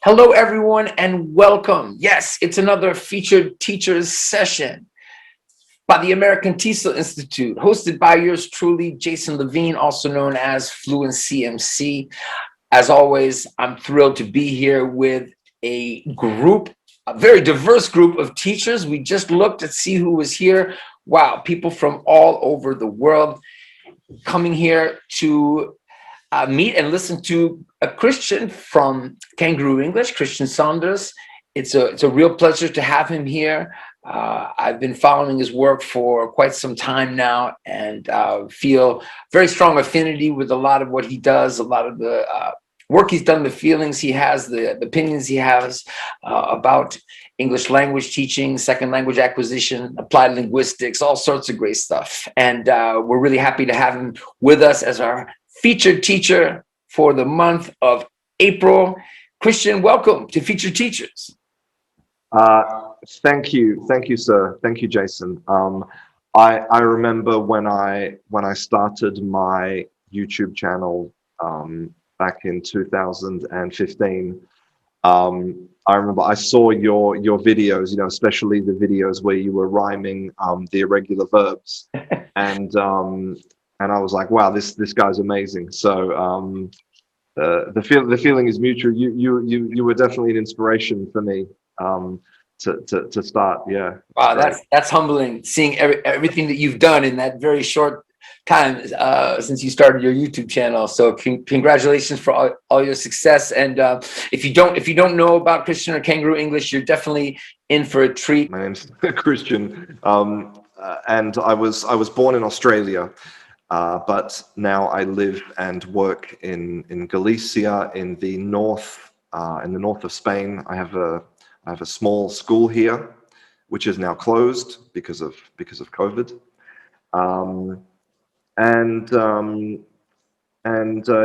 Hello, everyone, and welcome. Yes, it's another featured teachers session by the American TESOL Institute, hosted by yours truly, Jason Levine, also known as Fluency MC. As always, I'm thrilled to be here with a very diverse group of teachers. We just looked to see who was here. Wow, people from all over the world coming here to meet and listen to a Christian from Canguro English, Christian Saunders. It's a real pleasure to have him here. I've been following his work for quite some time now, and feel very strong affinity with a lot of what he does, a lot of the work he's done, the feelings he has, the opinions he has about English language teaching, second language acquisition, applied linguistics, all sorts of great stuff. And we're really happy to have him with us as our featured teacher for the month of April. Christian, welcome to Featured Teachers. Thank you, sir. Thank you, Jason. I remember when I started my YouTube channel back in 2015. I remember I saw your videos, especially the videos where you were rhyming the irregular verbs, and I was like, wow, this guy's amazing. So the feeling is mutual. You were definitely an inspiration for me to start. Yeah. Wow, that's humbling, seeing everything that you've done in that very short time since you started your YouTube channel. So congratulations for all your success. And if you don't know about Christian or Canguro English, you're definitely in for a treat. My name's Christian, and I was born in Australia, but now I live and work in Galicia, in the north of Spain. I have a small school here, which is now closed because of COVID.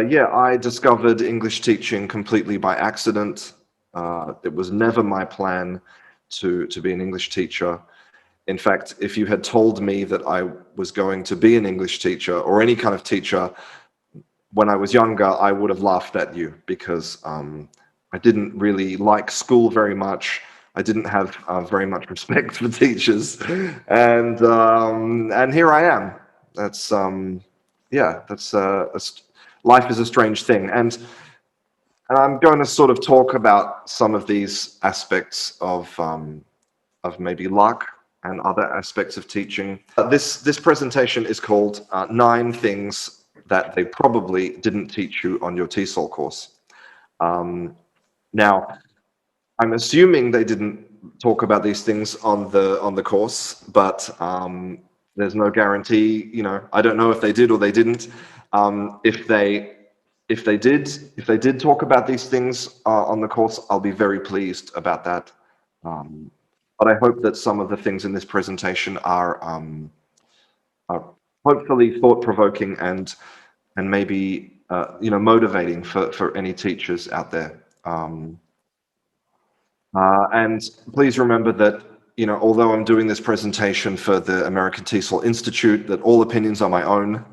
Yeah, I discovered English teaching completely by accident. It was never my plan to be an English teacher. In fact, if you had told me that I was going to be an English teacher or any kind of teacher when I was younger, I would have laughed at you, because I didn't really like school very much. I didn't have very much respect for teachers, and here I am. That's yeah, life is a strange thing, and I'm going to sort of talk about some of these aspects of maybe luck and other aspects of teaching. This presentation is called 9 Things That They Probably Didn't Teach You on Your TESOL course. Now, I'm assuming they didn't talk about these things on the course, but there's no guarantee. I don't know if they did or they didn't. If they did talk about these things on the course, I'll be very pleased about that. But I hope that some of the things in this presentation are hopefully thought-provoking and maybe motivating for any teachers out there. And please remember that, although I'm doing this presentation for the American TESOL Institute, that all opinions are my own,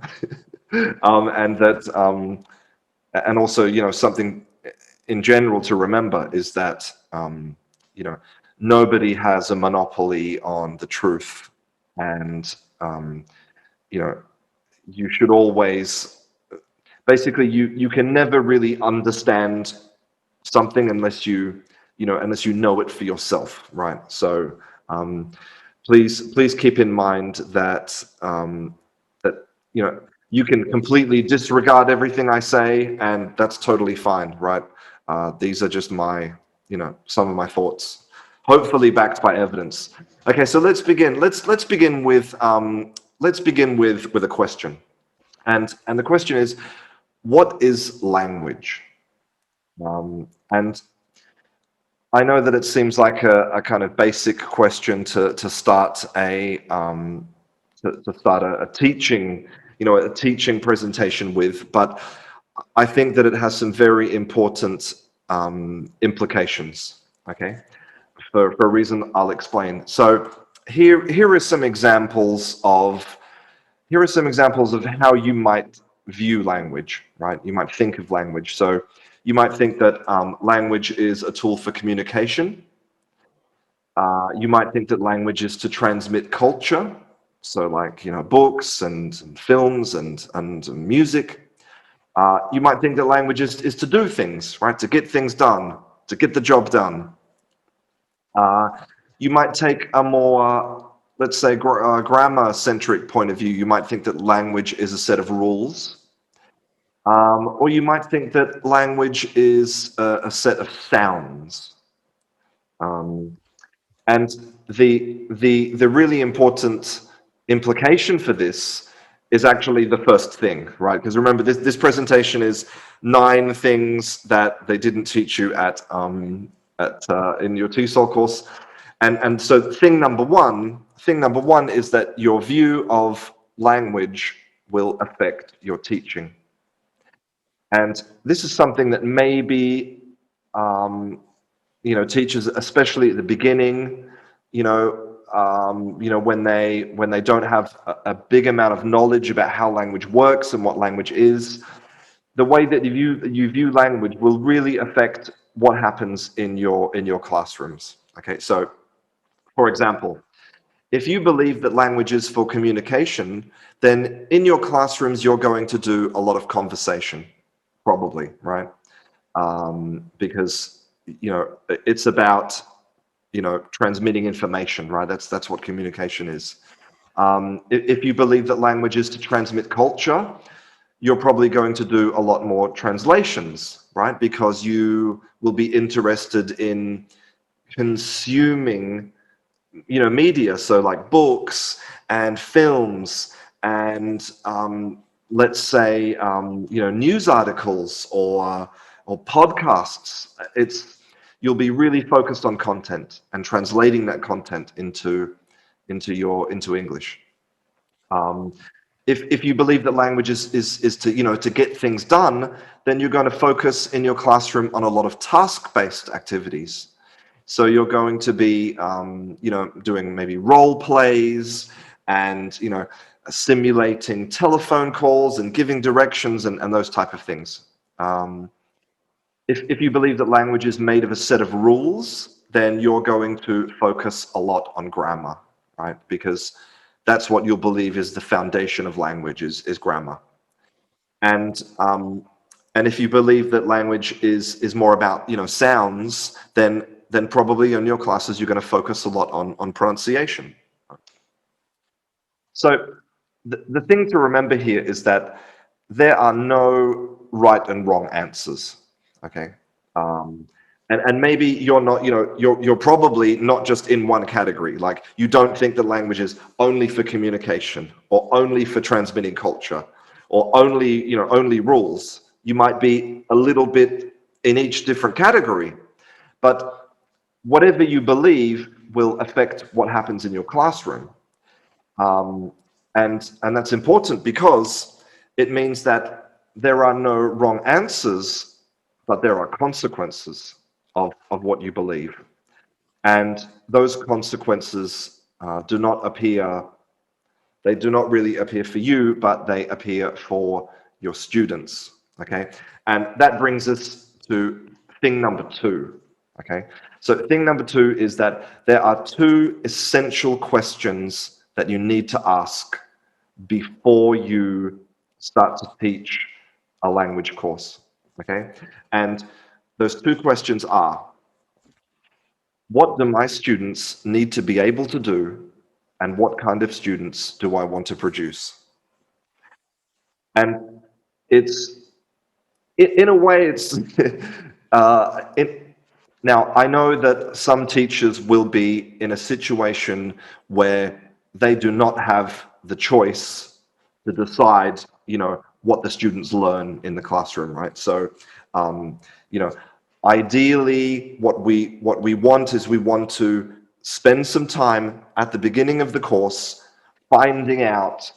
and that, and also, something in general to remember is that, nobody has a monopoly on the truth, and, you should always, basically, you can never really understand something unless you know it for yourself, right? So please keep in mind that that you can completely disregard everything I say, and that's totally fine, right? These are just my some of my thoughts, hopefully backed by evidence. Okay, so let's begin. Let's begin with a question, and the question is, what is language? And I know that it seems like a kind of basic question to start a teaching a teaching presentation with, but I think that it has some very important implications. Okay, for a reason I'll explain. So here are some examples of how you might view language, right? You might think of language. So You might think that language is a tool for communication. You might think that language is to transmit culture. So like, books and films and music. You might think that language is to do things, right? To get things done, to get the job done. You might take a more, let's say, grammar-centric point of view. You might think that language is a set of rules. Or you might think that language is a set of sounds. And the really important implication for this is actually the first thing, right? Because remember, this presentation is 9 things that they didn't teach you in your TESOL course. And so thing number one is that your view of language will affect your teaching. And this is something that maybe teachers, especially at the beginning, when they don't have a big amount of knowledge about how language works and what language is, the way that you view language will really affect what happens in your classrooms. Okay, so for example, if you believe that language is for communication, then in your classrooms you're going to do a lot of conversation, probably, right? Because it's about transmitting information, right? That's what communication is. If you believe that language is to transmit culture, you're probably going to do a lot more translations, right? Because you will be interested in consuming media, so like books and films and let's say news articles or podcasts. You'll be really focused on content and translating that content into English. If you believe that language is to to get things done, then you're going to focus in your classroom on a lot of task-based activities. So you're going to be doing maybe role plays and simulating telephone calls and giving directions and those type of things. If you believe that language is made of a set of rules, then you're going to focus a lot on grammar, right? Because that's what you'll believe is the foundation of language is grammar. And if you believe that language is more about sounds, then probably in your classes you're going to focus a lot on pronunciation. So the thing to remember here is that there are no right and wrong answers. Okay, and maybe you're not, you're probably not just in one category. Like you don't think that language is only for communication or only for transmitting culture or only only rules. You might be a little bit in each different category, but whatever you believe will affect what happens in your classroom, and that's important because it means that there are no wrong answers, but there are consequences of what you believe. And those consequences do not appear, they do not really appear for you, but they appear for your students, okay? And that brings us to thing number 2, okay? So thing number 2 is that there are 2 essential questions that you need to ask before you start to teach a language course, okay? And those 2 questions are, what do my students need to be able to do, and what kind of students do I want to produce? And it's, in a way, it's, now I know that some teachers will be in a situation where they do not have the choice to decide, what the students learn in the classroom, right? So, ideally, what we want is we want to spend some time at the beginning of the course finding out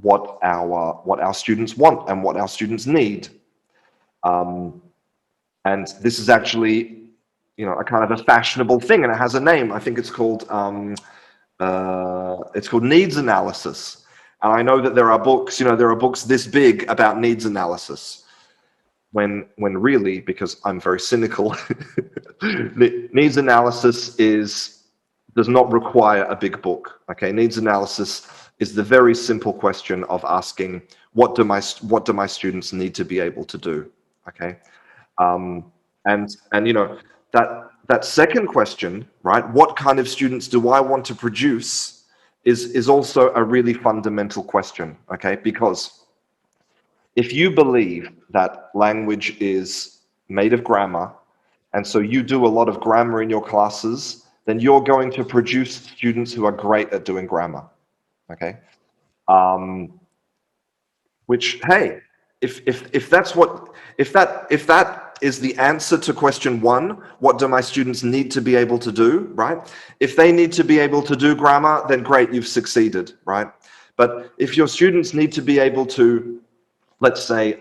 what our students want and what our students need. And this is actually, a kind of a fashionable thing, and it has a name. I think it's called needs analysis. And I know that there are books, there are books this big about needs analysis. when really, because I'm very cynical, needs analysis does not require a big book. Okay, needs analysis is the very simple question of asking, what do my students need to be able to do? Okay, and you know, that second question, right? What kind of students do I want to produce? Is also a really fundamental question. Okay, because if you believe that language is made of grammar, and so you do a lot of grammar in your classes, then you're going to produce students who are great at doing grammar. Okay, which, hey, if that's what, if that is the answer to question one, what do my students need to be able to do, right? If they need to be able to do grammar, then great, you've succeeded, right? But if your students need to be able to, let's say,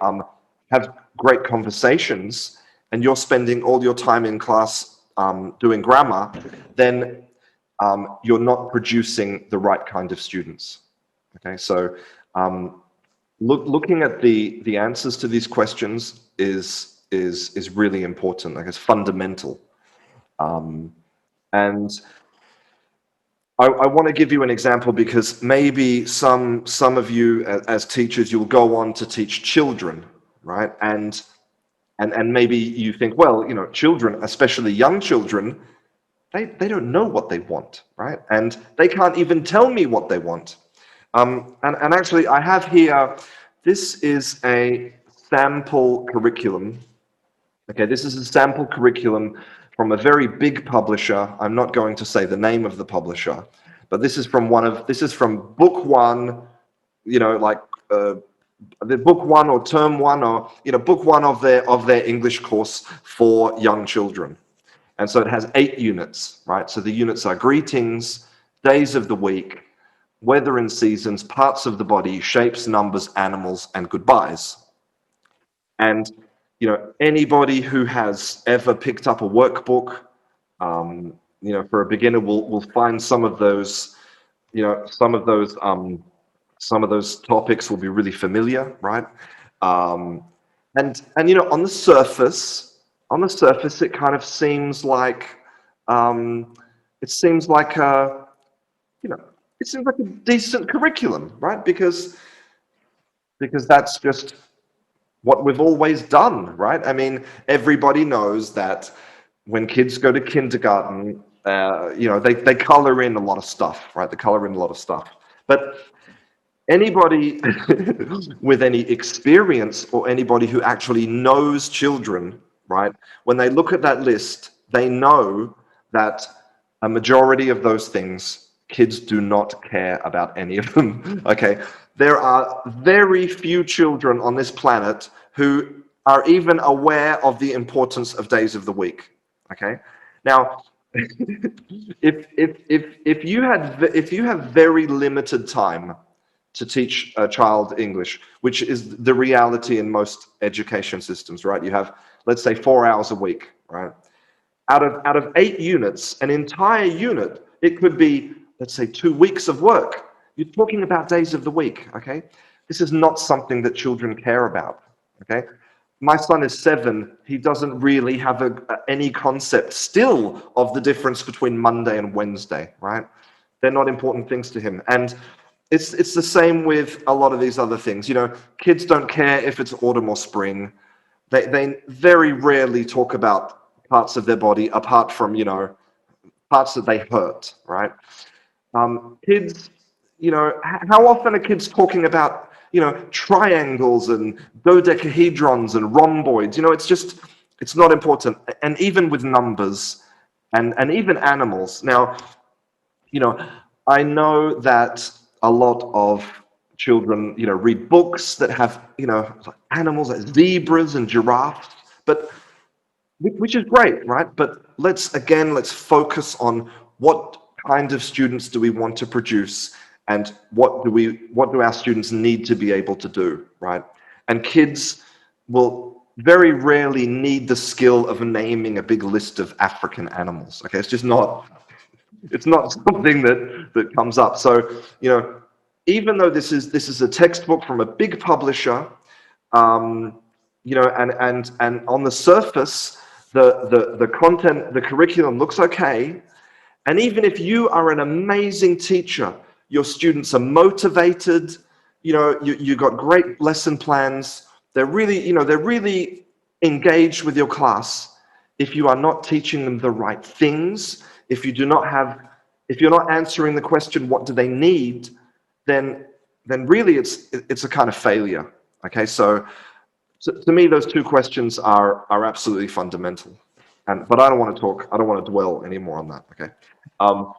have great conversations, and you're spending all your time in class doing grammar, then you're not producing the right kind of students. Okay, so looking at the answers to these questions is really important. Like, it's fundamental. And I want to give you an example, because maybe some of you as teachers, you'll go on to teach children, right? And maybe you think, well, you know, children, especially young children, they don't know what they want, right? And they can't even tell me what they want. And actually, I have here, this is a sample curriculum. Okay, this is a sample curriculum from a very big publisher. I'm not going to say the name of the publisher, but this is from book one, you know, like the book one or term one, or, you know, book one of their English course for young children. And so it has 8 units, right? So the units are greetings, days of the week, weather and seasons, parts of the body, shapes, numbers, animals, and goodbyes. And, you know, anybody who has ever picked up a workbook, you know, for a beginner will find some of those, you know, some of those topics will be really familiar, right? And you know, on the surface, it kind of seems like, it seems like a, you know, it seems like a decent curriculum, right? Because that's just what we've always done, right? I mean, everybody knows that when kids go to kindergarten, you know, they color in a lot of stuff, right? They color in a lot of stuff. But anybody with any experience, or anybody who actually knows children, right? When they look at that list, they know that a majority of those things, kids do not care about any of them. Okay, there are very few children on this planet who are even aware of the importance of days of the week. Okay, now if you have very limited time to teach a child English, which is the reality in most education systems, right? You have, let's say, 4 hours a week, right? Out of 8 units, an entire unit, it could be, let's say, 2 weeks of work. You're talking about days of the week, okay? This is not something that children care about, okay? My son is 7. He doesn't really have any concept still of the difference between Monday and Wednesday, right? They're not important things to him. And it's the same with a lot of these other things. You know, kids don't care if it's autumn or spring. They very rarely talk about parts of their body apart from, you know, parts that they hurt, right? Kids, you know, how often are kids talking about, you know, triangles and dodecahedrons and rhomboids? You know, it's not important. And even with numbers and even animals. Now, you know, I know that a lot of children, you know, read books that have, you know, animals like zebras and giraffes, but which is great, right? But let's focus on what kind of students do we want to produce, and what do our students need to be able to do, right? And kids will very rarely need the skill of naming a big list of African animals. Okay, it's not something that comes up. So, you know, even though this is a textbook from a big publisher, you know, and on the surface, the content, the curriculum looks okay. And even if you are an amazing teacher, your students are motivated, you know, you got great lesson plans, they're really, you know, they're really engaged with your class. If you are not teaching them the right things, if you do not have, if you're not answering the question, what do they need, then really it's a kind of failure. Okay, so to me, those two questions are absolutely fundamental. But I don't want to talk, I don't want to dwell anymore on that. Okay. Um,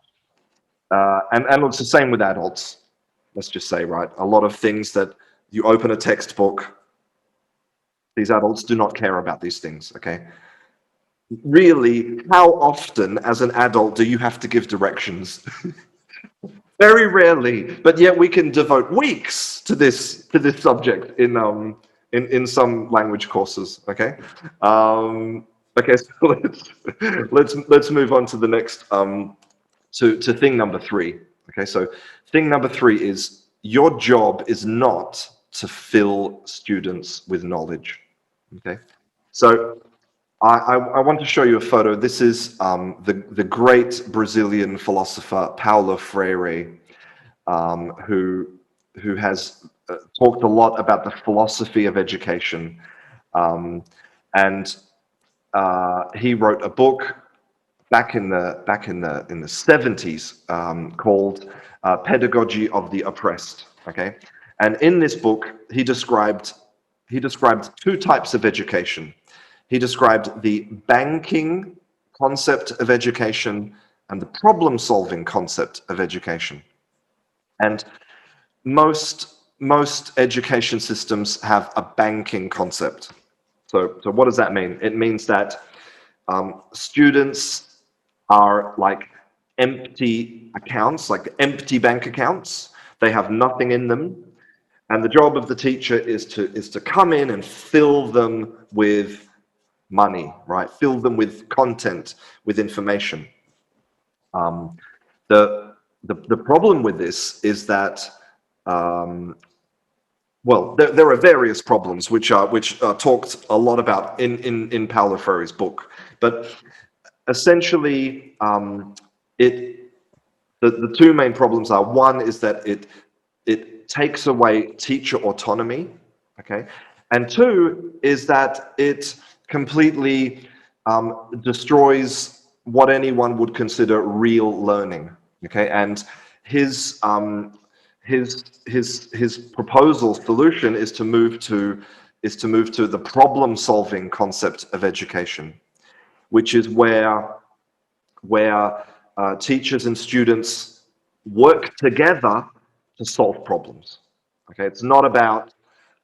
and it's the same with adults. Let's just say, right? A lot of things that you open a textbook, these adults do not care about these things. Okay. Really, how often as an adult do you have to give directions? Very rarely, but yet we can devote weeks to this subject in some language courses. Okay, okay. So let's move on to the next to thing number three. Okay, so thing number three is your job is not to fill students with knowledge. Okay, so I want to show you a photo. This is the great Brazilian philosopher Paulo Freire, who has talked a lot about the philosophy of education, and he wrote a book back in the 70s called Pedagogy of the Oppressed. Okay, and in this book he described two types of education. He described the banking concept of education and the problem-solving concept of education. And most education systems have a banking concept. So what does that mean? It means that students are like empty accounts, like empty bank accounts. They have nothing in them. And the job of the teacher is to come in and fill them with money, right? Fill them with content, with information. Um, the problem with this is that well, there are various problems which are talked a lot about in Paulo Freire's book, but essentially, the two main problems are, one is that it takes away teacher autonomy, okay, and two is that it completely destroys what anyone would consider real learning, okay, and his his proposal solution is to move to the problem solving concept of education, which is where teachers and students work together to solve problems. Okay, it's not about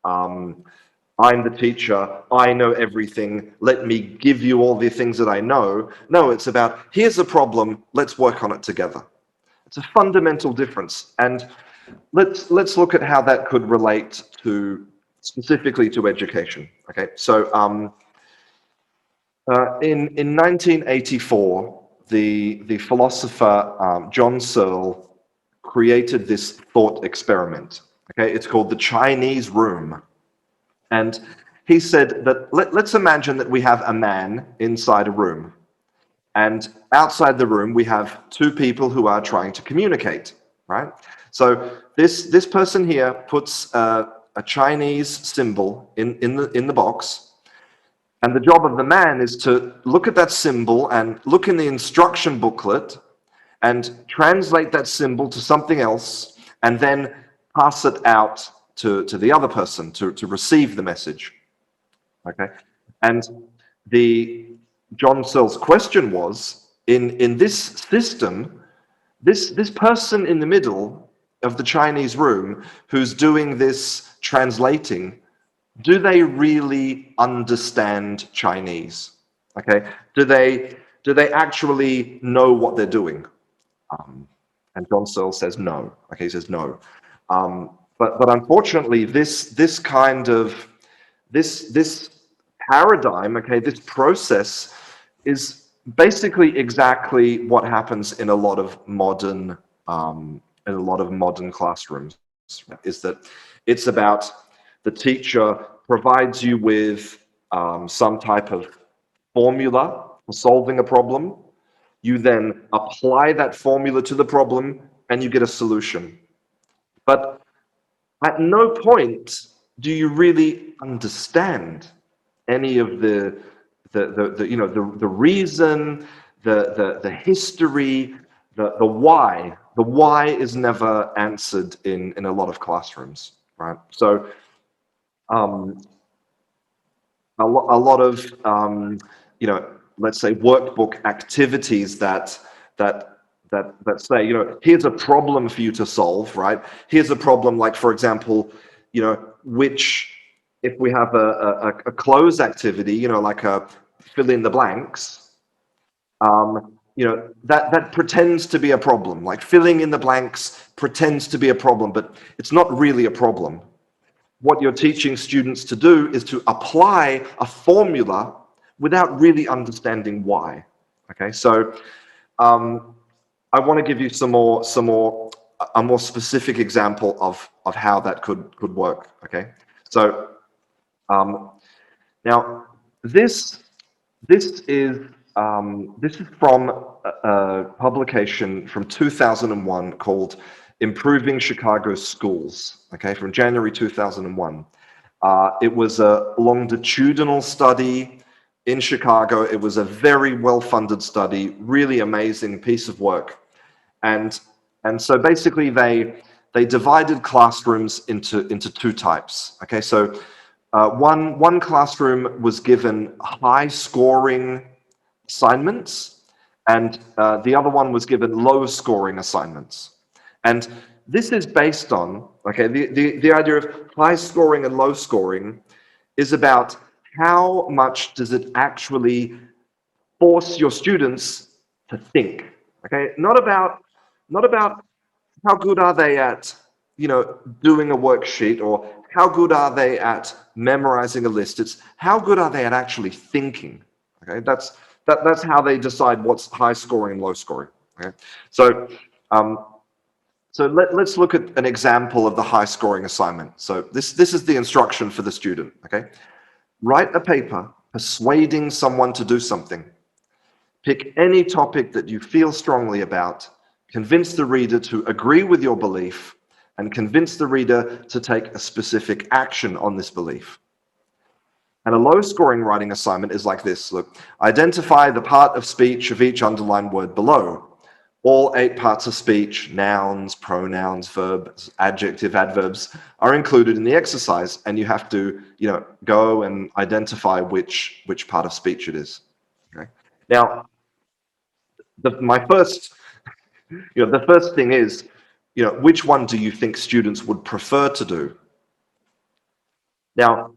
I'm the teacher, I know everything, let me give you all the things that I know. No, it's about here's a problem, let's work on it together. It's a fundamental difference, and let's look at how that could relate to specifically to education. Okay, so in 1984, the philosopher John Searle created this thought experiment. Okay, it's called the Chinese room, and he said that let's imagine that we have a man inside a room, and outside the room we have two people who are trying to communicate. Right. So this person here puts a Chinese symbol in the box. And the job of the man is to look at that symbol and look in the instruction booklet and translate that symbol to something else and then pass it out to the other person to receive the message. Okay. And the John Searle's question was, in this system, this person in the middle of the Chinese room who's doing this translating, do they really understand Chinese? Okay, do they actually know what they're doing? And John Searle says no. Okay, he says no. But unfortunately, this kind of this paradigm, okay, this process is basically exactly what happens in a lot of modern classrooms. Is that it's about The teacher provides you with some type of formula for solving a problem. You then apply that formula to the problem and you get a solution. But at no point do you really understand any of the reason, the history, the why. The why is never answered in a lot of classrooms, right? So a lot of let's say workbook activities that say, here's a problem for you to solve, right? Here's a problem, like, for example, which, if we have a close activity, like a fill in the blanks, that pretends to be a problem. Like, filling in the blanks pretends to be a problem, but it's not really a problem. What you're teaching students to do is to apply a formula without really understanding why. Okay, so I want to give you a more specific example of how that could work. Okay, so now this is from a publication from 2001 called Improving Chicago Schools, okay, from January 2001. It was a longitudinal study in Chicago. It was a very well-funded study, really amazing piece of work. And so basically they divided classrooms into two types, okay? So one classroom was given high-scoring assignments, and the other one was given low-scoring assignments. And this is based on, okay, the idea of high-scoring and low-scoring is about how much does it actually force your students to think, okay? Not about how good are they at, doing a worksheet, or how good are they at memorizing a list. It's how good are they at actually thinking, okay? That's how they decide what's high scoring and low scoring, okay? So let's look at an example of the high scoring assignment. So this is the instruction for the student, okay? Write a paper persuading someone to do something. Pick any topic that you feel strongly about, convince the reader to agree with your belief, and convince the reader to take a specific action on this belief. And a low-scoring writing assignment is like this. Look, identify the part of speech of each underlined word below. All 8 parts of speech, nouns, pronouns, verbs, adjective, adverbs, are included in the exercise, and you have to, go and identify which part of speech it is. Okay. Now, the first thing is, which one do you think students would prefer to do? Now,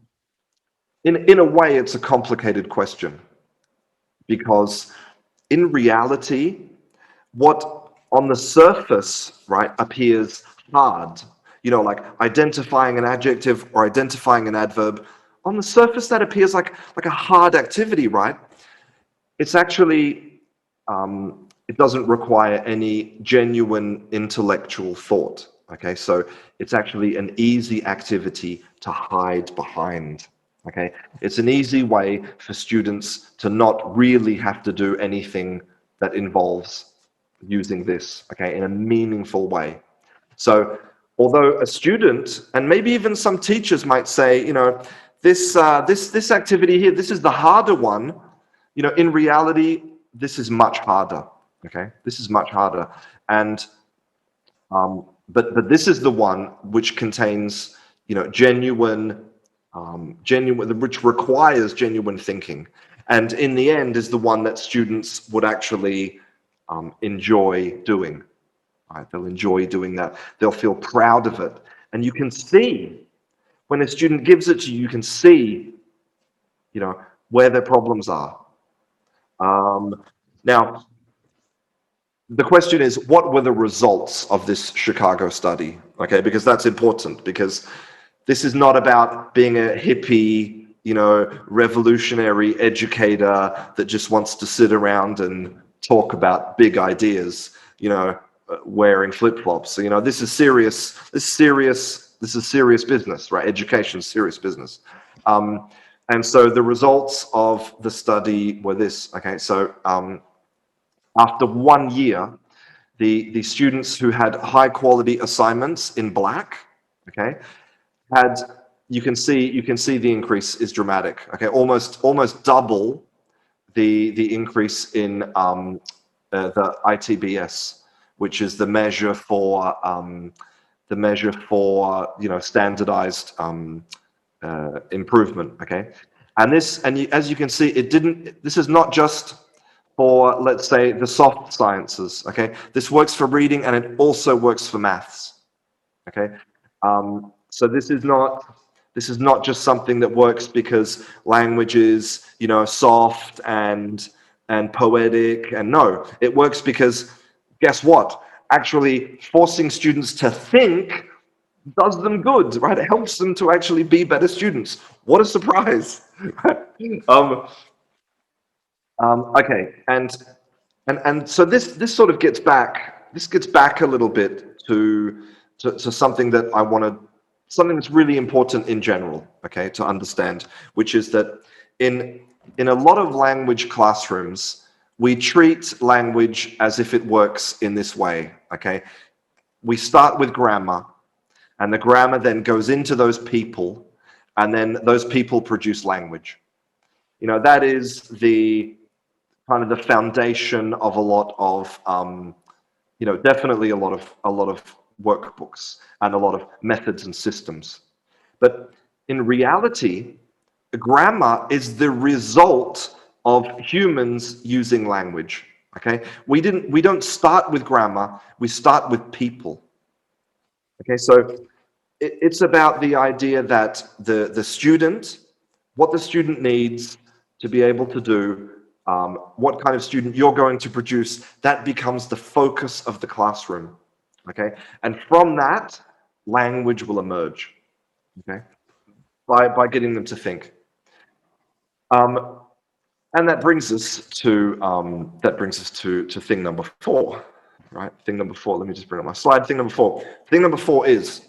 in a way, it's a complicated question, because in reality, what on the surface, right, appears hard, like identifying an adjective or identifying an adverb, on the surface that appears like a hard activity, right? It's actually, it doesn't require any genuine intellectual thought, okay? So it's actually an easy activity to hide behind, okay? It's an easy way for students to not really have to do anything that involves using this, okay, in a meaningful way. So although a student, and maybe even some teachers might say, this activity here, this is the harder one, in reality, this is much harder, okay? This is much harder. And, but this is the one which contains, genuine, which requires genuine thinking. And in the end is the one that students would actually enjoy doing. Right? They'll enjoy doing that. They'll feel proud of it. And you can see, when a student gives it to you, you can see, where their problems are. Now, the question is, what were the results of this Chicago study? Okay, because that's important, because this is not about being a hippie, revolutionary educator that just wants to sit around and talk about big ideas, wearing flip-flops. So, this is serious This is serious business, right? Education is serious business. And so the results of the study were this. Okay, so after 1 year, the students who had high quality assignments in black, okay, had, you can see the increase is dramatic. Okay, almost double the increase in the ITBS, which is the measure for standardized improvement. Okay, and as you can see, it didn't. This is not just for, let's say, the soft sciences. Okay, this works for reading and it also works for maths. Okay, so this is not just something that works because language is, soft and poetic, and no, it works because, guess what? Actually, forcing students to think does them good, right? It helps them to actually be better students. What a surprise! Okay, and so this sort of gets back. This gets back a little bit to something that I want to, something that's really important in general. Okay, to understand, which is that in a lot of language classrooms, we treat language as if it works in this way. Okay, we start with grammar, and the grammar then goes into those people, and then those people produce language. That is the kind of the foundation of a lot of, definitely a lot of workbooks and a lot of methods and systems. But in reality, grammar is the result of humans using language. Okay, we don't start with grammar, we start with people. Okay, so it's about the idea that the student, what the student needs to be able to do, what kind of student you're going to produce, that becomes the focus of the classroom. Okay, and from that, language will emerge. Okay, by getting them to think. And that brings us to thing number 4. Right, thing number 4. Let me just bring up my slide. Thing number 4. Thing number 4 is,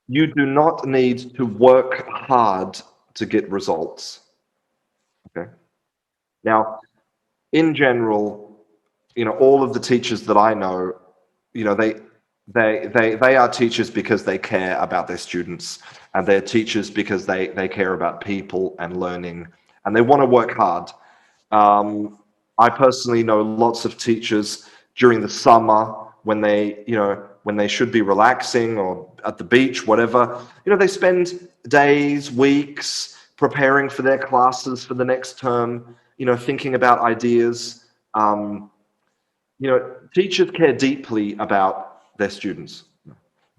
you do not need to work hard to get results. Okay. Now, in general, all of the teachers that I know, they are teachers because they care about their students, and they're teachers because they care about people and learning, and they want to work hard. I personally know lots of teachers during the summer when they should be relaxing or at the beach, whatever. They spend days, weeks preparing for their classes for the next term, thinking about ideas. Teachers care deeply about their students.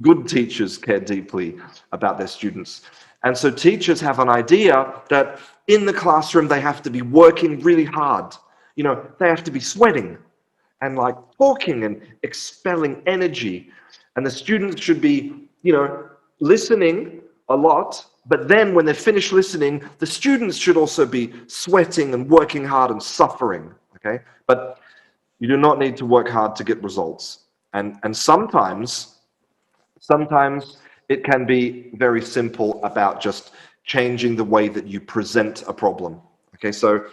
Good teachers care deeply about their students. And so teachers have an idea that in the classroom, they have to be working really hard. They have to be sweating and like talking and expelling energy. And the students should be, listening a lot. But then when they finish listening, the students should also be sweating and working hard and suffering. Okay. But you do not need to work hard to get results. And sometimes it can be very simple about just changing the way that you present a problem. Okay, so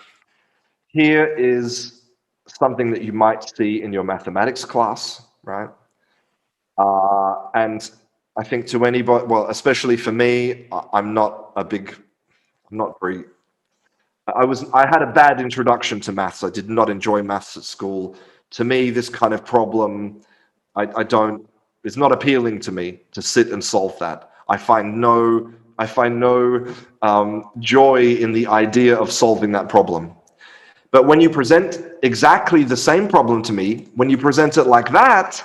here is something that you might see in your mathematics class, right? And I think to anybody, well, especially for me, I'm not very, I had a bad introduction to maths. I did not enjoy maths at school. To me, this kind of problem, it's not appealing to me to sit and solve that. I find no joy in the idea of solving that problem. But when you present exactly the same problem to me, when you present it like that,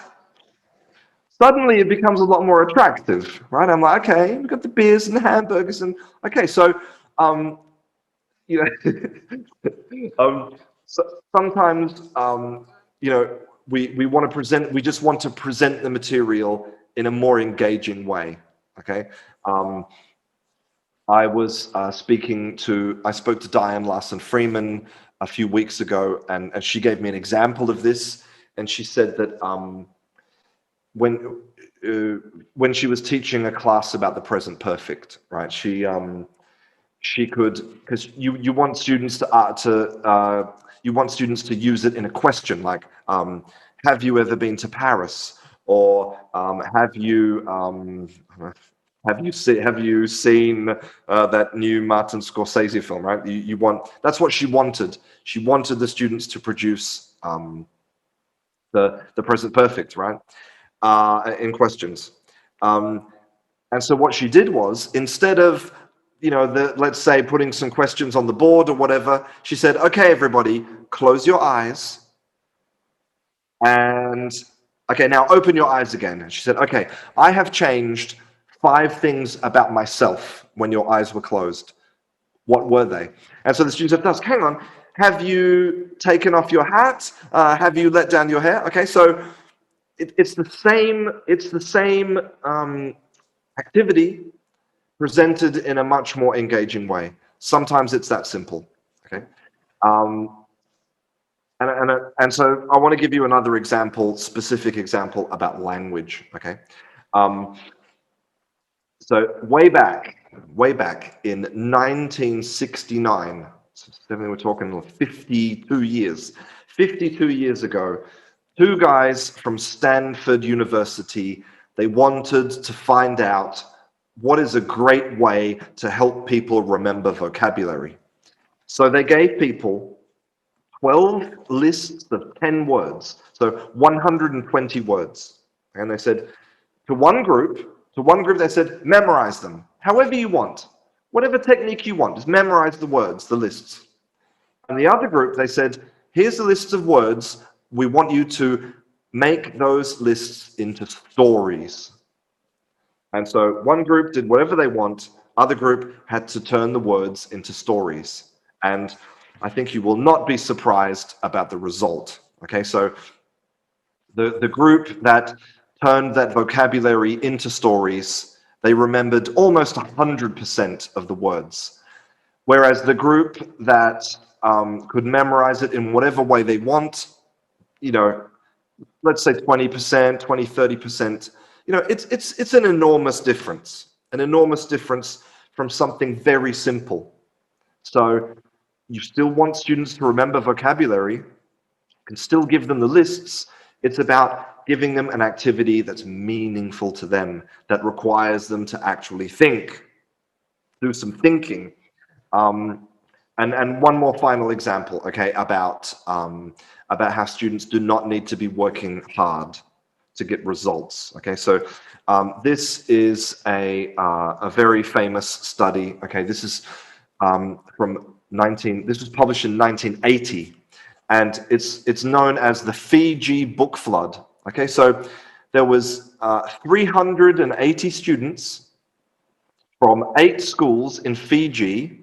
suddenly it becomes a lot more attractive, right? I'm like, okay, we've got the beers and the hamburgers, and okay, so you know, so sometimes we want to present, we just want to present the material in a more engaging way. Okay. I spoke to Diane Larson Freeman a few weeks ago, and she gave me an example of this. And she said that when when she was teaching a class about the present perfect, right? She could, because you want students you want students to use it in a question like, have you ever been to Paris? Or have you seen that new Martin Scorsese film? Right? You want, that's what she wanted. She wanted the students to produce the present perfect, right? In questions. And so what she did was, instead of, let's say, putting some questions on the board or whatever, she said, okay, everybody, close your eyes. And, okay, now open your eyes again. And she said, okay, I have changed 5 things about myself when your eyes were closed. What were they? And so the students have asked, hang on, have you taken off your hat? Have you let down your hair? Okay, so it's the same activity presented in a much more engaging way. Sometimes it's that simple. Okay, and so I want to give you another example, specific example about language. Okay, so way back in 1969, so we're talking 52 years. 52 years ago, 2 guys from Stanford University, they wanted to find out what is a great way to help people remember vocabulary. So they gave people 12 lists of 10 words, so 120 words. And they said, to one group, they said, memorize them, however you want, whatever technique you want, just memorize the words, the lists. And the other group, they said, here's the list of words, we want you to make those lists into stories. And so one group did whatever they want, other group had to turn the words into stories. And I think you will not be surprised about the result. Okay, so the group that turned that vocabulary into stories, they remembered almost 100% of the words. Whereas the group that could memorize it in whatever way they want, let's say 20%, 20, 30%, it's an enormous difference from something very simple. So you still want students to remember vocabulary, you can still give them the lists. It's about giving them an activity that's meaningful to them, that requires them to actually think, do some thinking. And one more final example, okay, about how students do not need to be working hard to get results. Okay, so this is a very famous study. Okay, this is this was published in 1980, and it's known as the Fiji book flood. Okay, so there was 380 students from 8 schools in Fiji,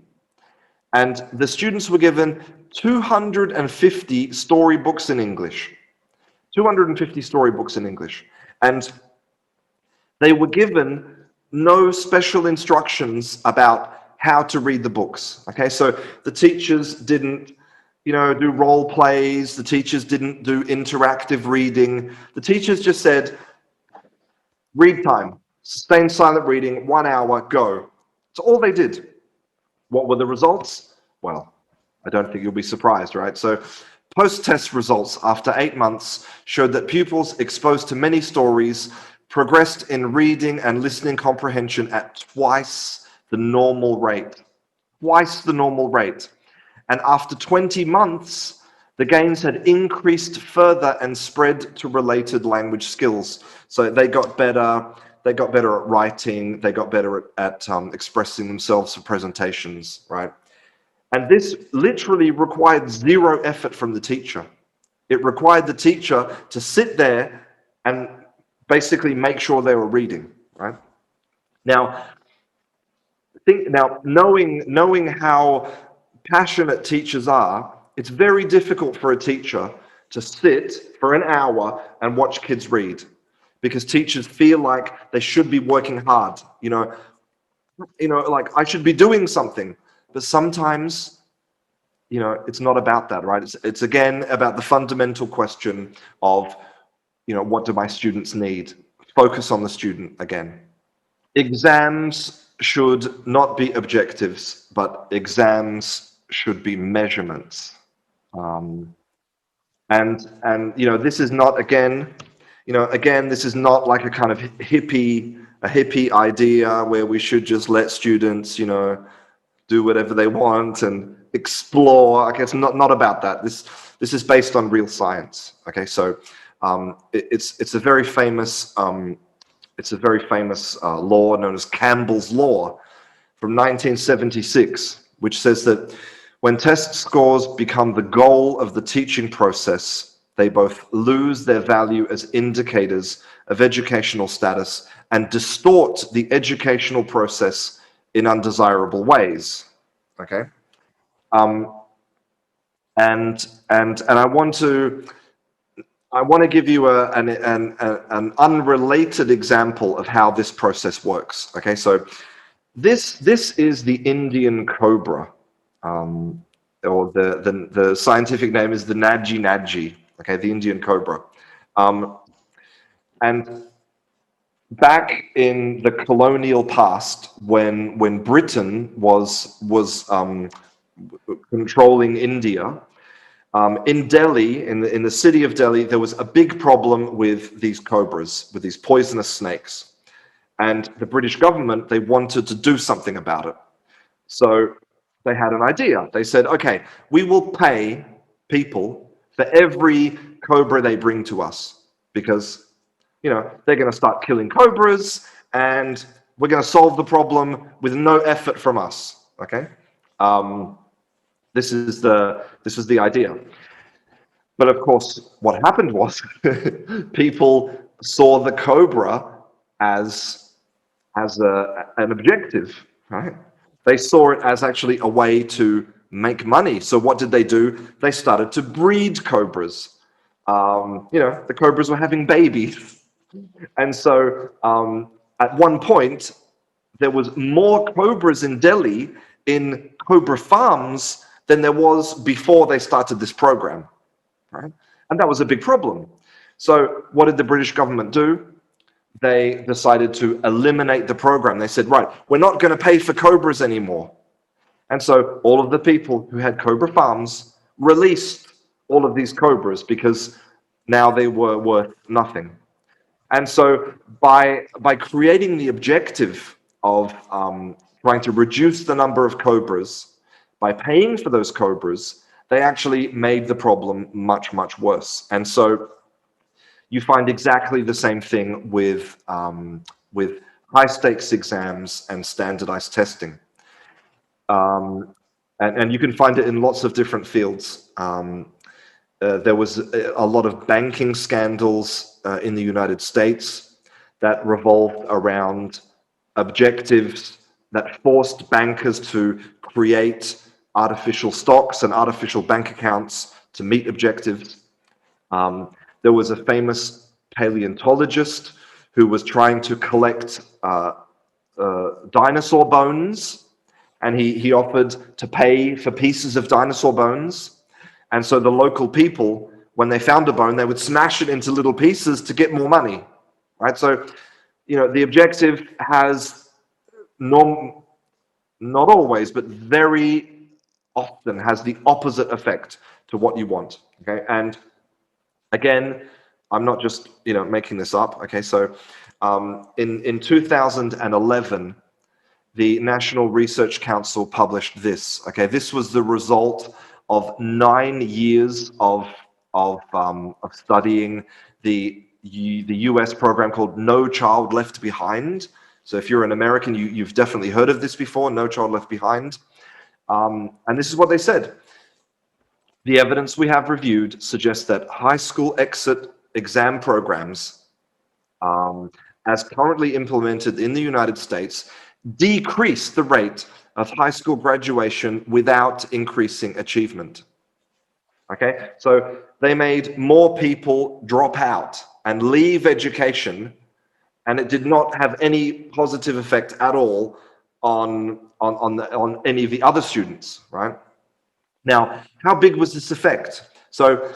and the students were given 250 storybooks in English. 250 storybooks in English. And they were given no special instructions about how to read the books. Okay, so the teachers didn't, do role plays. The teachers didn't do interactive reading. The teachers just said, read time, sustained silent reading, 1 hour, go. That's all they did. What were the results? Well, I don't think you'll be surprised, right? So post-test results after 8 months showed that pupils exposed to many stories progressed in reading and listening comprehension at twice the normal rate. Twice the normal rate. And after 20 months, the gains had increased further and spread to related language skills. So they got better at writing, they got better at expressing themselves for presentations, right? And this literally required 0 effort from the teacher. It required the teacher to sit there and basically make sure they were reading, right? Now, knowing how passionate teachers are, it's very difficult for a teacher to sit for an hour and watch kids read, because teachers feel like they should be working hard, like I should be doing something. But sometimes, it's not about that, right? It's again about the fundamental question of, what do my students need? focus on the student again. Exams should not be objectives, but exams should be measurements. And you know, this is not, again, this is not like a kind of hippie idea where we should just let students, do whatever they want and explore. Okay, it's not about that. This is based on real science. Okay, so it's a very famous law known as Campbell's law from 1976, which says that when test scores become the goal of the teaching process, they both lose their value as indicators of educational status and distort the educational process in undesirable ways. Okay, and I want to give you an unrelated example of how this process works. Okay, so this is the Indian cobra, or the scientific name is the nadji. Okay, the Indian cobra, and back in the colonial past, when Britain was controlling India, in Delhi, in the city of Delhi, there was a big problem with these cobras, with these poisonous snakes. And the British government, they wanted to do something about it. So they had an idea. They said, okay, we will pay people for every cobra they bring to us, because they're going to start killing cobras, and we're going to solve the problem with no effort from us. Okay, this was the idea. But of course, what happened was people saw the cobra as an objective, right? They saw it as actually a way to make money. So what did they do? They started to breed cobras. The cobras were having babies. And so at one point, there was more cobras in Delhi in cobra farms than there was before they started this program, right? And that was a big problem. So what did the British government do? They decided to eliminate the program. They said, right, we're not going to pay for cobras anymore. And so all of the people who had cobra farms released all of these cobras, because now they were worth nothing. And so by creating the objective of trying to reduce the number of cobras, by paying for those cobras, they actually made the problem much, much worse. And so you find exactly the same thing with high stakes exams and standardized testing. And you can find it in lots of different fields. There was a lot of banking scandals in the United States that revolved around objectives that forced bankers to create artificial stocks and artificial bank accounts to meet objectives. There was a famous paleontologist who was trying to collect dinosaur bones, and he offered to pay for pieces of dinosaur bones. And so the local people, when they found a bone, they would smash it into little pieces to get more money, right? So, the objective has not always, but very often has the opposite effect to what you want, okay? And again, I'm not just, making this up, okay? So in 2011, the National Research Council published this, okay? This was the result of 9 years of studying the US program called No Child Left Behind. So if you're an American, you've definitely heard of this before, No Child Left Behind. And this is what they said. The evidence we have reviewed suggests that high school exit exam programs, as currently implemented in the United States, decrease the rate of high school graduation without increasing achievement. Okay, so they made more people drop out and leave education, and it did not have any positive effect at all on any of the other students, right? Now, how big was this effect? So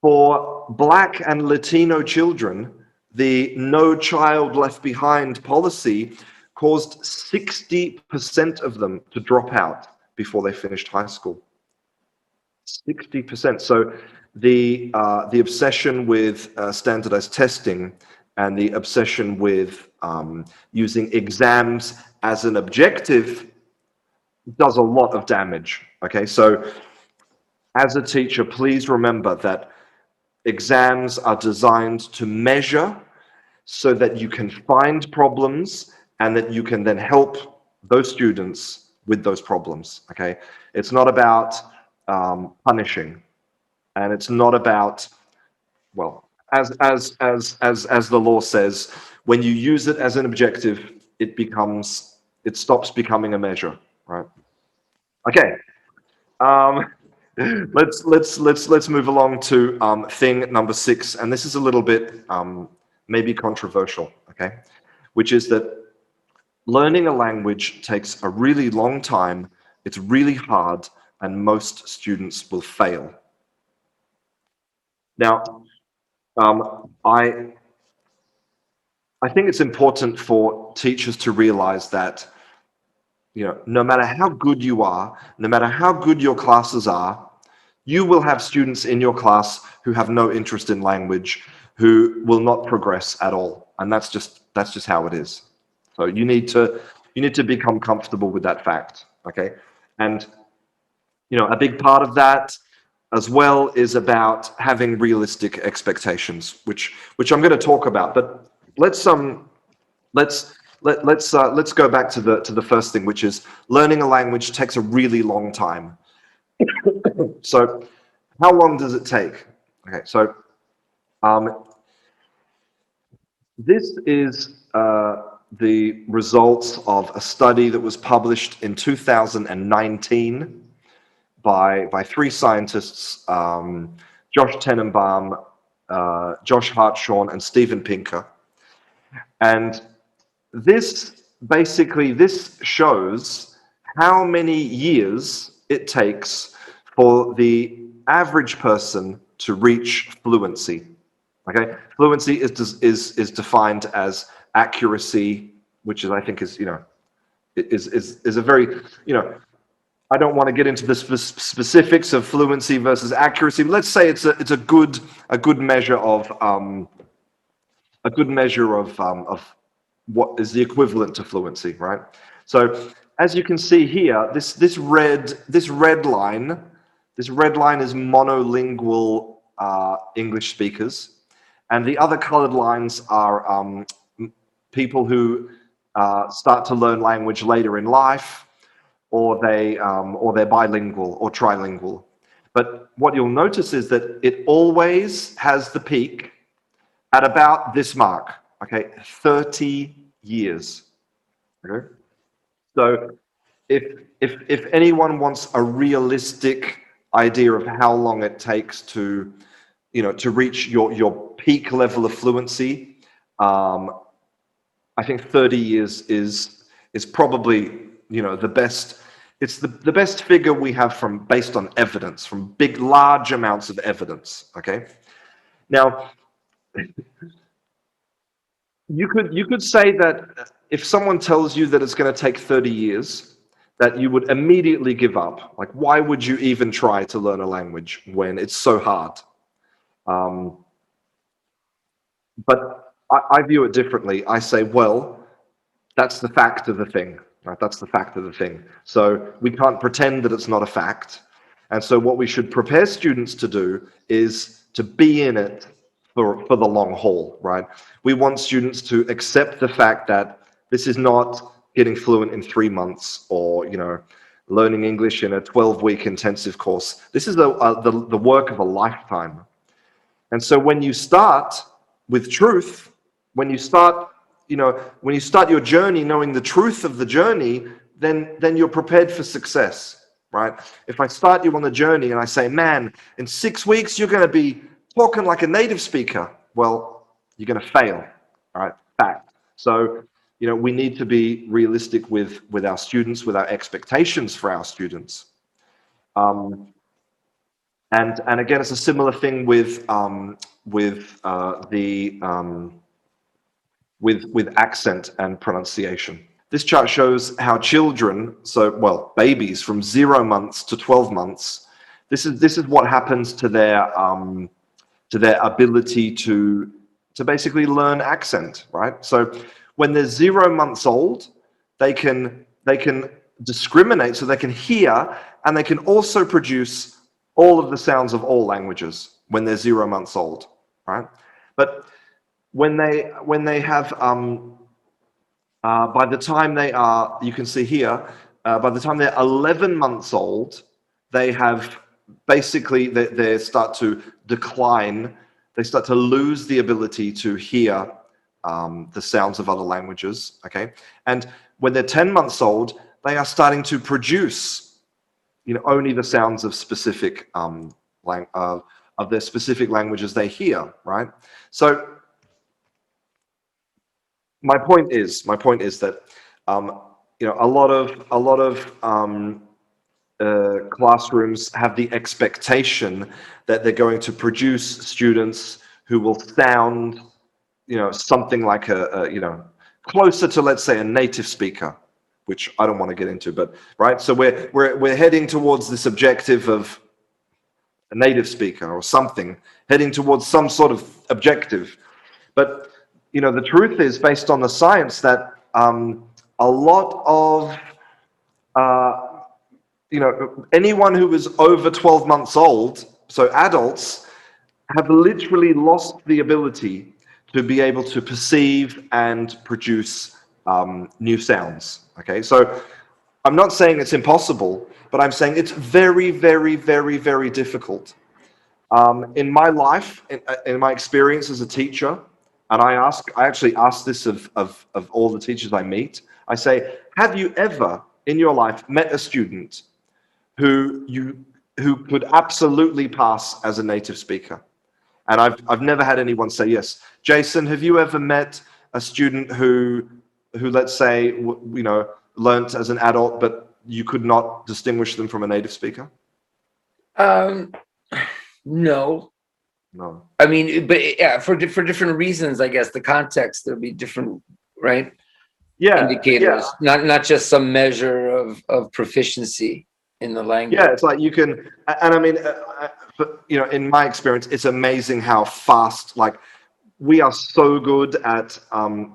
for Black and Latino children, the No Child Left Behind policy caused 60% of them to drop out before they finished high school. 60%. So the obsession with standardized testing and the obsession with using exams as an objective does a lot of damage. Okay, so as a teacher, please remember that exams are designed to measure so that you can find problems and that you can then help those students with those problems. Okay, it's not about punishing, and it's not about, well, as the law says, when you use it as an objective, it stops becoming a measure, right? Okay. Um, let's move along to thing number 6, and this is a little bit maybe controversial, okay? Which is that learning a language takes a really long time, it's really hard, and most students will fail. Now, I think it's important for teachers to realize that, you know, no matter how good you are, no matter how good your classes are, you will have students in your class who have no interest in language, who will not progress at all, and that's just how it is. So you need to become comfortable with that fact, okay? And you know, a big part of that as well is about having realistic expectations, which I'm going to talk about. But let's go back to the first thing, which is learning a language takes a really long time. So how long does it take? Okay, so this is the results of a study that was published in 2019 by 3 scientists, Josh Tenenbaum, Josh Hartshorn, and Steven Pinker. And this shows how many years it takes for the average person to reach fluency. Okay, fluency is defined as accuracy, which is, I think, is, you know, is a very, you know, I don't want to get into the specifics of fluency versus accuracy, but let's say it's a good measure of what is the equivalent to fluency, right? So as you can see here, this red line is monolingual English speakers, and the other colored lines are people who start to learn language later in life, or they're bilingual or trilingual. But what you'll notice is that it always has the peak at about this mark, okay, 30 years. Okay? So if anyone wants a realistic idea of how long it takes to, you know, to reach your peak level of fluency, I think 30 years is probably, you know, the best. It's the best figure we have based on evidence, from large amounts of evidence. Okay. Now, you could say that if someone tells you that it's going to take 30 years, that you would immediately give up. Like, why would you even try to learn a language when it's so hard? But I view it differently. I say, well, that's the fact of the thing. Right? That's the fact of the thing. So we can't pretend that it's not a fact. And so what we should prepare students to do is to be in it for the long haul, right? We want students to accept the fact that this is not getting fluent in 3 months, or, you know, learning English in a 12-week intensive course. This is the work of a lifetime. And so when you start with truth, when you start your journey knowing the truth of the journey, then you're prepared for success, right? If I start you on the journey and I say, man, in 6 weeks, you're going to be talking like a native speaker, well, you're going to fail, all right? Fact. So, you know, we need to be realistic with our students, with our expectations for our students. And again, it's a similar thing with the with accent and pronunciation. This chart shows how children, well, babies from 0 months to 12 months, this is what happens to their ability to basically learn accent, right? So when they're 0 months old, they can discriminate, so they can hear, and they can also produce all of the sounds of all languages when they're 0 months old, right? But when they have by the time they are, you can see here, by the time they're 11 months old, they have basically, they start to decline, they start to lose the ability to hear the sounds of other languages, okay? And when they're 10 months old, they are starting to produce, only the sounds of specific, of their specific languages they hear, right? So my point is that a lot of classrooms have the expectation that they're going to produce students who will sound something like closer to, let's say, a native speaker, which I don't want to get into, but right. So we're heading towards this objective of a native speaker or something, heading towards some sort of objective, but the truth is, based on the science, that a lot of anyone who is over 12 months old, so adults, have literally lost the ability to be able to perceive and produce new sounds. Okay, so I'm not saying it's impossible, but I'm saying it's very, very, very, very difficult. In my life, in my experience as a teacher, and I actually ask this of all the teachers I meet, I say, have you ever in your life met a student who could absolutely pass as a native speaker? And I've never had anyone say yes. Jason, have you ever met a student who let's say, learnt as an adult, but you could not distinguish them from a native speaker? No. No. I mean, but yeah, for different reasons, I guess the context, there'll be different, right? Yeah. Indicators, not just some measure of proficiency in the language. Yeah, it's like you can, and I mean, in my experience, it's amazing how fast, like, we are so good at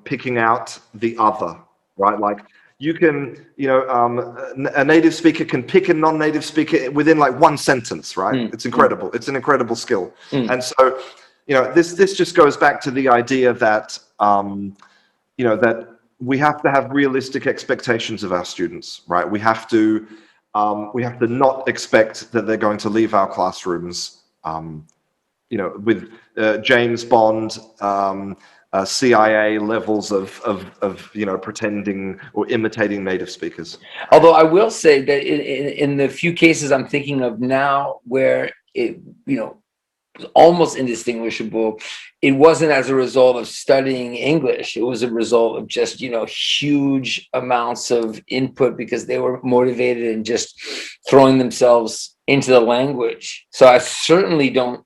picking out the other, right? Like, you can, a native speaker can pick a non-native speaker within like one sentence, right? It's incredible. It's an incredible skill. And so, this just goes back to the idea that, that we have to have realistic expectations of our students, right? We have to not expect that they're going to leave our classrooms, with James Bond, CIA levels of pretending or imitating native speakers. Although I will say that in the few cases I'm thinking of now where it was almost indistinguishable, it wasn't as a result of studying English. It was a result of just huge amounts of input because they were motivated and just throwing themselves into the language. So I certainly don't.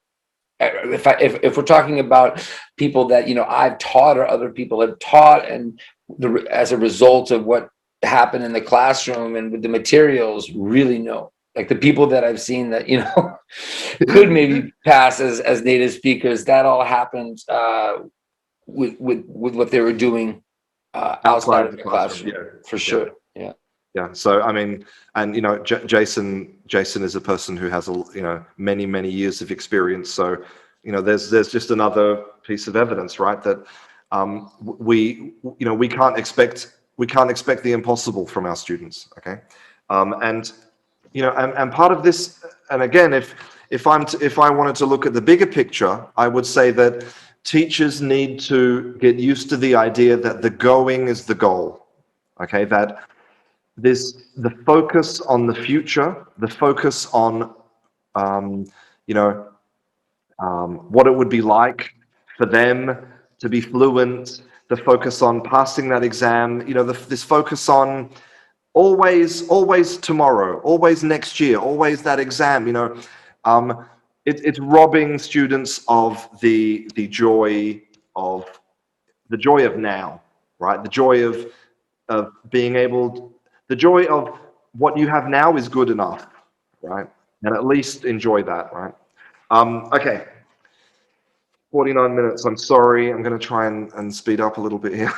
If we're talking about people that I've taught or other people have taught, and as a result of what happened in the classroom and with the materials, really no. Like the people that I've seen that could maybe pass as native speakers, that all happened with what they were doing outside of the classroom. Yeah, for sure. Yeah. Yeah. So I mean, and Jason is a person who has many years of experience. So there's just another piece of evidence, right? That we can't expect the impossible from our students. Okay, and part of this, and again, if I wanted to look at the bigger picture, I would say that teachers need to get used to the idea that the going is the goal. Okay, that the focus on the future, the focus on what it would be like for them to be fluent, the focus on passing that exam, this focus on always tomorrow, always next year, always that exam, it's robbing students of the joy of the joy of now, right? The joy of being able, the joy of what you have now is good enough, right? And at least enjoy that, right? Okay, 49 minutes. I'm sorry. I'm going to try and speed up a little bit here.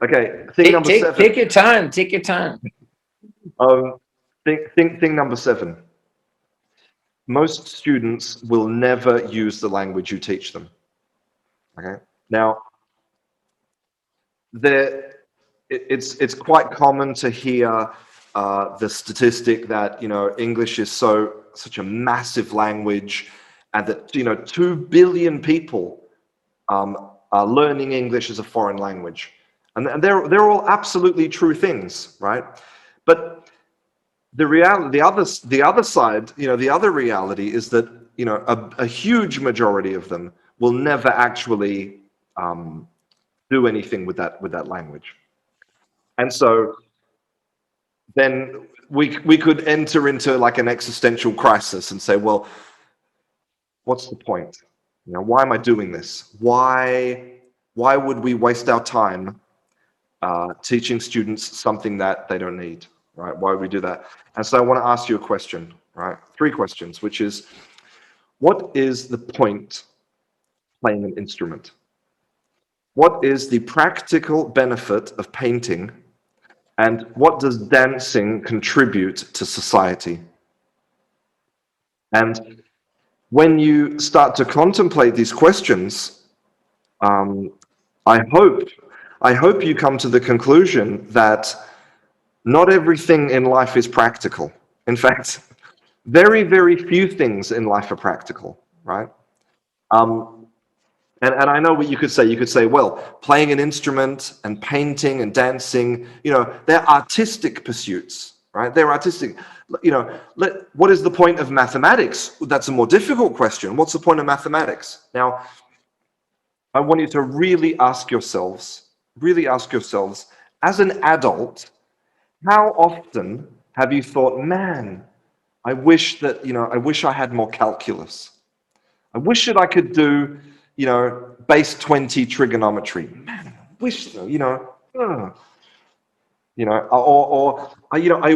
Okay, thing number seven. Take your time. Take your time. Thing number seven. Most students will never use the language you teach them. Okay. Now, it's quite common to hear the statistic that English is such a massive language, and that 2 billion people are learning English as a foreign language, and they're all absolutely true things, right? But the reality, the other side, the other reality is that a huge majority of them will never actually do anything with that language. And so then we could enter into like an existential crisis and say, well, what's the point? Why am I doing this? Why would we waste our time teaching students something that they don't need, right? Why would we do that? And so I want to ask you a question, right? 3 questions, which is, what is the point of playing an instrument? What is the practical benefit of painting? And what does dancing contribute to society? And when you start to contemplate these questions, I hope you come to the conclusion that not everything in life is practical. In fact, very, very few things in life are practical, right? And I know what you could say. You could say, well, playing an instrument and painting and dancing, they're artistic pursuits, right? They're artistic. What is the point of mathematics? That's a more difficult question. What's the point of mathematics? Now, I want you to really ask yourselves, as an adult, how often have you thought, man, I wish I had more calculus. I wish that I could do, base 20 trigonometry. Man, I wish so, I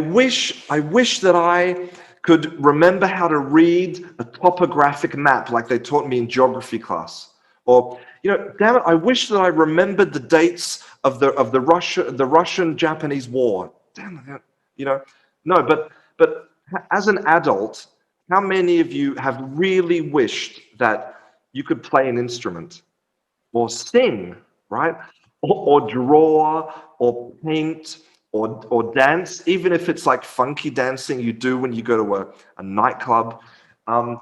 wish that I could remember how to read a topographic map like they taught me in geography class. Or, damn it, I wish that I remembered the dates of the Russian-Japanese war. Damn it, no, but as an adult, how many of you have really wished that you could play an instrument or sing, right? Or draw or paint or dance, even if it's like funky dancing you do when you go to a nightclub. How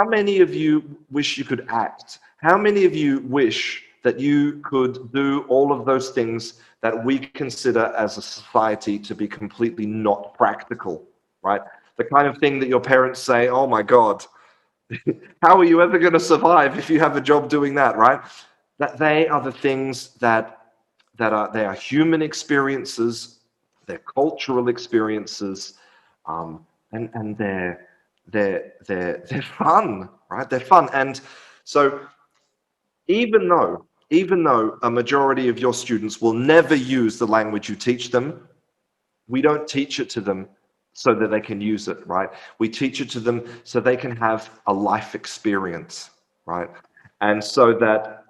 many of you wish you could act? How many of you wish that you could do all of those things that we consider as a society to be completely not practical, right? The kind of thing that your parents say, oh my God, how are you ever going to survive if you have a job doing that, right? That they are the things that are human experiences, they're cultural experiences, and they're fun, right? They're fun. And so even though a majority of your students will never use the language you teach them, we don't teach it to them so that they can use it, right? We teach it to them so they can have a life experience, right? And so that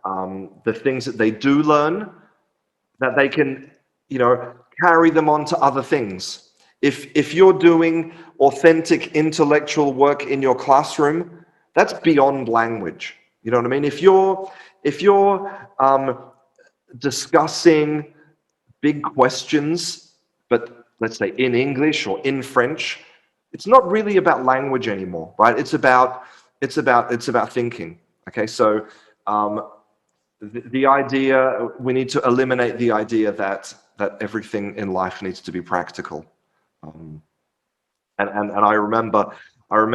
the things that they do learn, that they can, carry them on to other things. If you're doing authentic intellectual work in your classroom, that's beyond language. You know what I mean? If you're discussing big questions, but let's say in English or in French, it's not really about language anymore, right? It's about thinking. Okay, so the idea, we need to eliminate the idea that everything in life needs to be practical. And I remember when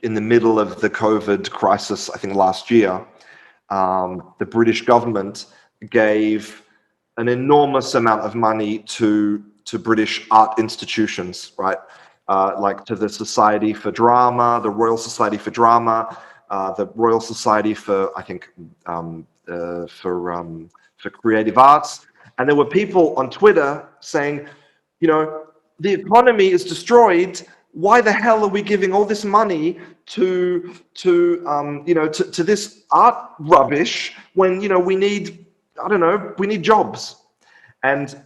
in the middle of the COVID crisis, I think last year, the British government gave an enormous amount of money to British art institutions, right? Like to the Society for Drama, the Royal Society for Drama, the Royal Society for, I think, for Creative Arts. And there were people on Twitter saying, you know, the economy is destroyed. Why the hell are we giving all this money to this art rubbish when, you know, we need, I don't know, we need jobs. And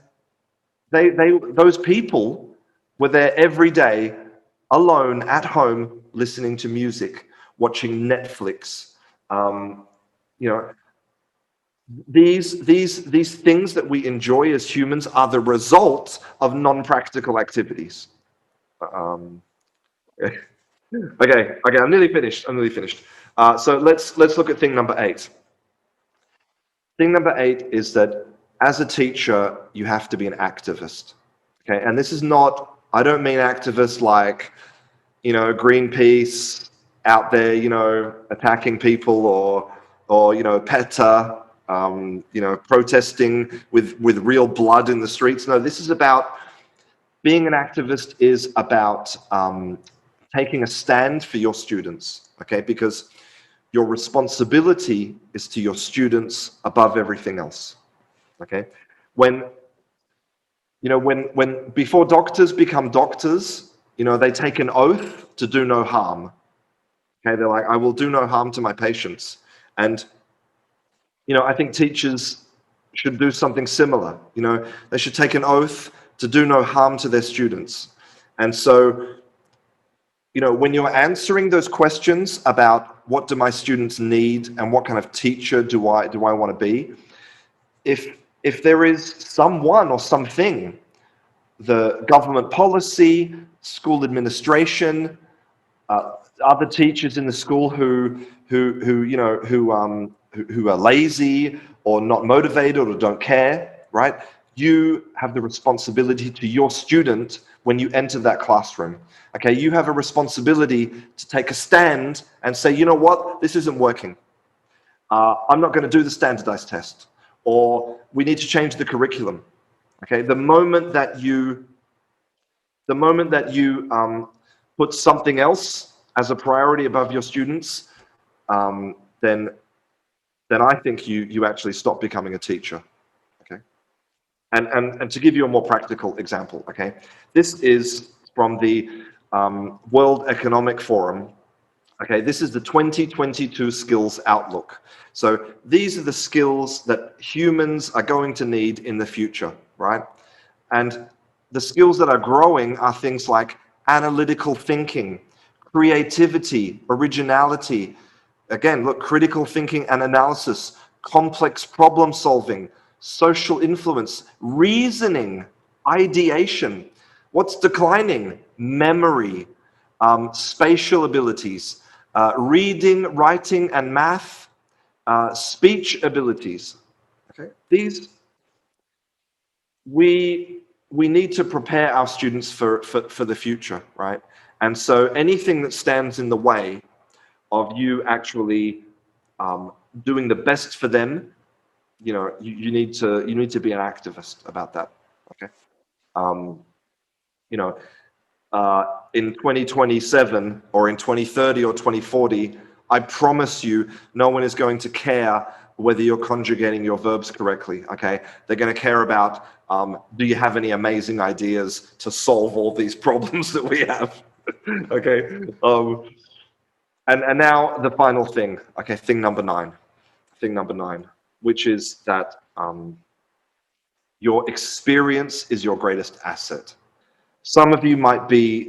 those people were there every day, alone at home, listening to music, watching Netflix. You know, these things that we enjoy as humans are the result of non-practical activities. Um, okay, I'm nearly finished. So let's look at thing number 8. Thing number 8 is that as a teacher, you have to be an activist. Okay, and this is not, I don't mean activist like, you know, Greenpeace out there, you know, attacking people, or you know, PETA, you know, protesting with real blood in the streets. No, this is about, being an activist is about taking a stand for your students, okay? Because your responsibility is to your students above everything else, okay? When, you know, when before doctors become doctors, you know, they take an oath to do no harm. Okay, they're like, I will do no harm to my patients. And, you know, I think teachers should do something similar. You know, they should take an oath to do no harm to their students. And so, you know, when you're answering those questions about what do my students need and what kind of teacher do I want to be, if there is someone or something, the government policy, school administration, other teachers in the school who are lazy or not motivated or don't care, right? You have the responsibility to your student when you enter that classroom. Okay, you have a responsibility to take a stand and say, you know what, this isn't working. I'm not going to do the standardized test, or we need to change the curriculum. Okay, the moment that you put something else as a priority above your students, then I think you actually stop becoming a teacher. Okay, and to give you a more practical example, okay, this is from the World Economic Forum. Okay, this is the 2022 Skills Outlook. So these are the skills that humans are going to need in the future, right? And the skills that are growing are things like analytical thinking, creativity, originality. Again, look, critical thinking and analysis, complex problem solving, social influence, reasoning, ideation. What's declining? Memory, spatial abilities, reading, writing, and math, speech abilities. Okay, these we need to prepare our students for the future, right? And so anything that stands in the way of you actually doing the best for them, you know, you need to be an activist about that. Okay, you know, in 2027 or in 2030 or 2040, I promise you, no one is going to care whether you're conjugating your verbs correctly, okay? They're going to care about, do you have any amazing ideas to solve all these problems that we have, okay? And now the final thing, okay, thing number 9, which is that your experience is your greatest asset. Some of you might be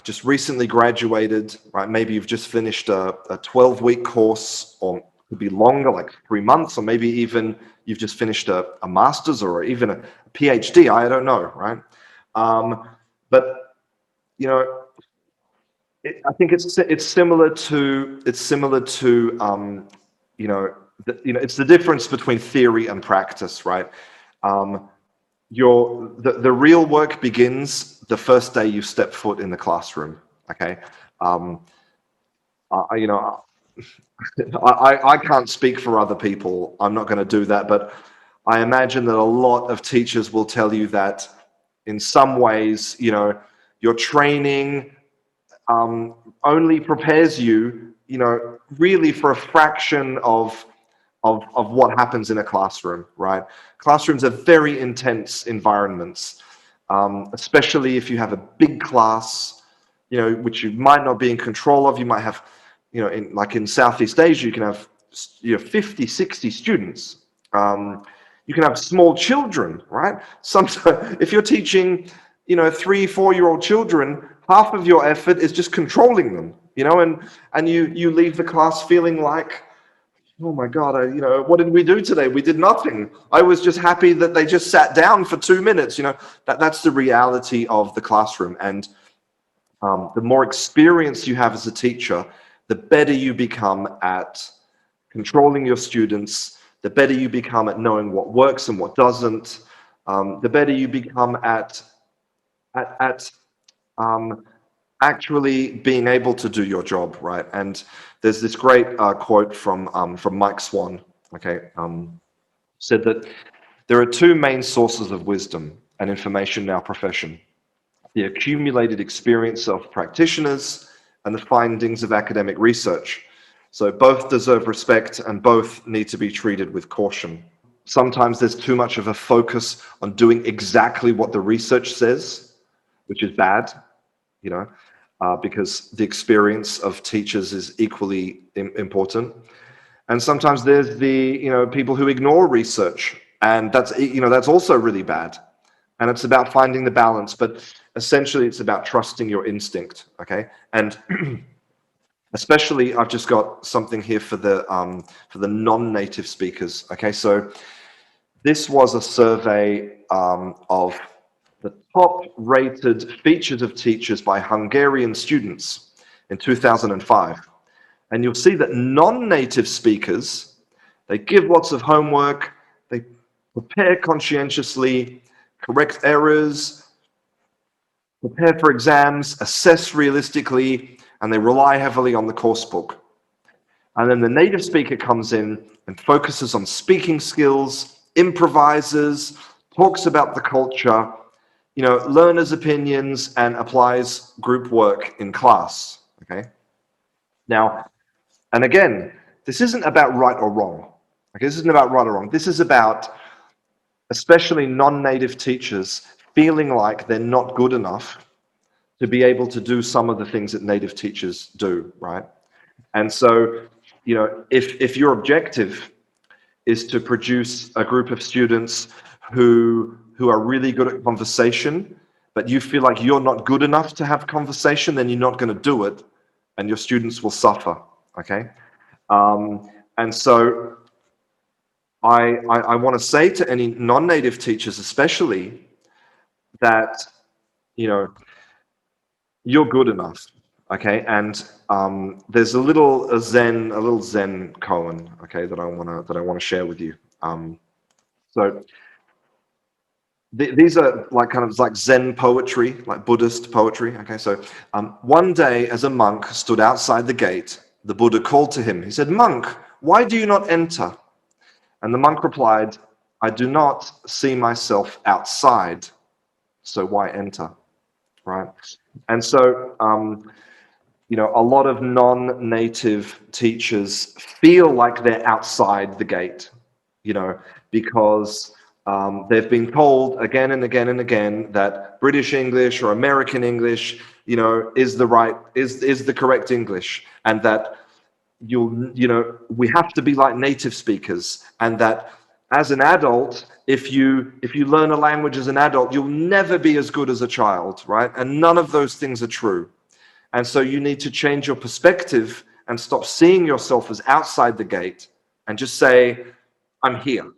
just recently graduated, right? Maybe you've just finished a 12-week course, or it could be longer, like 3 months, or maybe even you've just finished a master's or even a PhD. I don't know, right? But you know, I think it's similar to you know, it's the difference between theory and practice, right? The real work begins the first day you step foot in the classroom. Okay, you know, I can't speak for other people. I'm not going to do that, but I imagine that a lot of teachers will tell you that in some ways, you know, your training only prepares you, you know, really for a fraction of what happens in a classroom, right? Classrooms are very intense environments, especially if you have a big class, you know, which you might not be in control of. You might have, you know, like in Southeast Asia, you can have, you know, 50, 60 students. You can have small children, right? Sometimes if you're teaching, you know, 3, 4-year-old children, half of your effort is just controlling them, you know, and you leave the class feeling like, oh my God, you know, what did we do today? We did nothing. I was just happy that they just sat down for 2 minutes. You know, that's the reality of the classroom. And the more experience you have as a teacher, the better you become at controlling your students, the better you become at knowing what works and what doesn't, the better you become at actually being able to do your job, right? And there's this great quote from Mike Swan, okay, said that there are 2 main sources of wisdom and information in our profession: the accumulated experience of practitioners and the findings of academic research. So both deserve respect and both need to be treated with caution. Sometimes there's too much of a focus on doing exactly what the research says, which is bad, you know, because the experience of teachers is equally important. And sometimes there's the, you know, people who ignore research, and that's, you know, that's also really bad. And it's about finding the balance, but essentially it's about trusting your instinct, okay? And especially, I've just got something here for the non-native speakers, okay? So this was a survey of the top-rated features of teachers by Hungarian students in 2005. And you'll see that non-native speakers, they give lots of homework, they prepare conscientiously, correct errors, prepare for exams, assess realistically, and they rely heavily on the course book. And then the native speaker comes in and focuses on speaking skills, improvises, talks about the culture, you know, learners' opinions, and applies group work in class, okay? Now, and again, this isn't about right or wrong. Okay, this isn't about right or wrong. This is about, especially non-native teachers, feeling like they're not good enough to be able to do some of the things that native teachers do, right? And so, you know, if your objective is to produce a group of students who are really good at conversation, but you feel like you're not good enough to have conversation, then you're not going to do it, and your students will suffer, okay? And so I want to say to any non-native teachers especially that, you know, you're good enough, okay? And there's a little Zen koan, okay, that I want to share with you. So these are like kind of like Zen poetry, like Buddhist poetry. Okay, so one day as a monk stood outside the gate, the Buddha called to him. He said, "Monk, why do you not enter?" And the monk replied, "I do not see myself outside, so why enter?" Right? And so, you know, a lot of non-native teachers feel like they're outside the gate, you know, because they've been told again and again and again that British English or American English, you know, is the correct English, and that you know, we have to be like native speakers, and that as an adult, if you learn a language as an adult, you'll never be as good as a child, right? And none of those things are true. And so you need to change your perspective and stop seeing yourself as outside the gate and just say, "I'm here."